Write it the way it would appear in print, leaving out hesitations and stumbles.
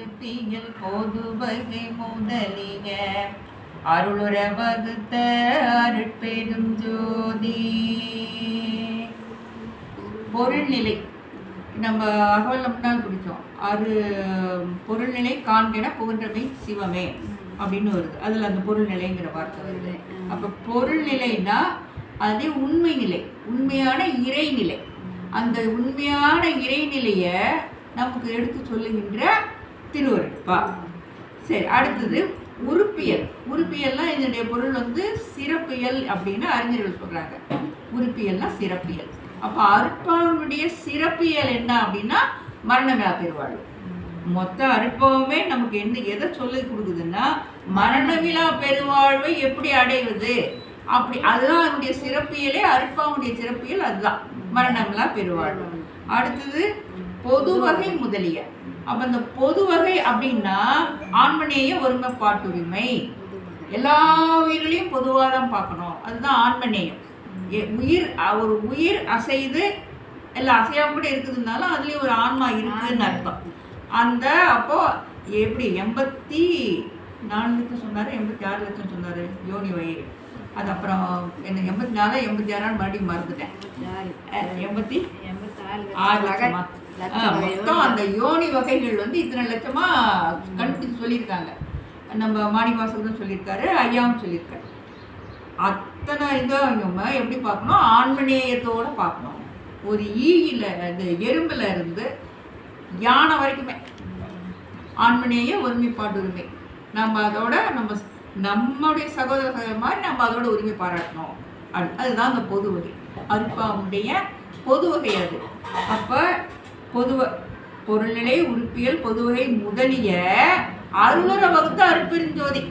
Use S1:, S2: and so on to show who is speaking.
S1: இருப்பியல் பொதுவகை முதலிய அருளுற வகுத்த அருட்பெரும் ஜோதி. பொருள்நிலை நம்ம அகவல் முன்னால் பிடிச்சோம். பொருள்நிலை காண்கிற புகன்றமை சிவமே அப்படின்னு வருது. அதில் அந்த பொருள்நிலைங்கிற வார்த்தை வருது. அப்போ பொருள்நிலைன்னா அது உண்மை நிலை, உண்மையான இறைநிலை. அந்த உண்மையான இறைநிலையை நமக்கு எடுத்து சொல்லுகின்ற திருவருட்பா. சரி, அடுத்தது உறுப்பியல். உறுப்பியல்னா இதனுடைய பொருள் சிறப்பியல் அப்படின்னு அறிஞர்கள் சொல்றாங்க. உறுப்பியல்னா சிறப்பியல். அப்போ அருட்பாவினுடைய சிறப்பியல் என்ன அப்படின்னா மரணமிலா பெருவாழ்வு. மொத்த அருட்பாவமே நமக்கு எதை சொல்லி கொடுக்குதுன்னா மரணமிலா பெருவாழ்வை எப்படி அடைவது அப்படி. அதுதான் அதனுடைய சிறப்பியலே. அருட்பாவுடைய சிறப்பியல் அதுதான், மரணமிலா பெருவாழ்வு. அடுத்தது பொதுவகை முதலிய. அப்ப இந்த பொதுவகை அப்படின்னா ஆன்மநேய ஒருமைப்பாட்டுரிமை. எல்லா உயிர்களையும் பொதுவாக தான் பார்க்கணும், அதுதான் ஆன்மநேயம். ஒரு உயிர் அசைது எல்லாம் அசையாம கூட இருக்குதுனாலும் அதுலேயும் ஒரு ஆன்மா இருக்குன்னு அர்த்தம். அப்போ எப்படி 84 லட்சம் சொன்னாரு, 86 லட்சம் சொன்னாரு யோனி வகை. அது அப்புறம் என்ன 84 86 மறுபடியும் மறந்துட்டேன். 86 லட்சமா மொத்தம் அந்த யோனி வகைகள் இத்தனை லட்சமா கண்டுபிடிச்சு சொல்லியிருக்காங்க. நம்ம மாணிவாசகரும் சொல்லியிருக்காரு, ஐயாவும் சொல்லியிருக்காரு. அத்தனை இதையும் எப்படி பார்க்கணும்? ஆன்மநேயத்தோடு பார்க்கணும். ஒரு எறும்புல இருந்து யானை வரைக்குமே ஆன்மநேய ஒருமைப்பாடு உரிமை. நம்ம அதோட நம்முடைய சகோதர மாதிரி நம்ம அதோட உரிமை பாராட்டணும். அதுதான் அந்த பொது வகை, அருட்பாவுடைய பொது வகை அது. அப்போ பொருள்நிலை, உறுப்பியல், பொதுவகை முதலிய அருளுற வகுத்த அருட்பெருஞ்சோதி.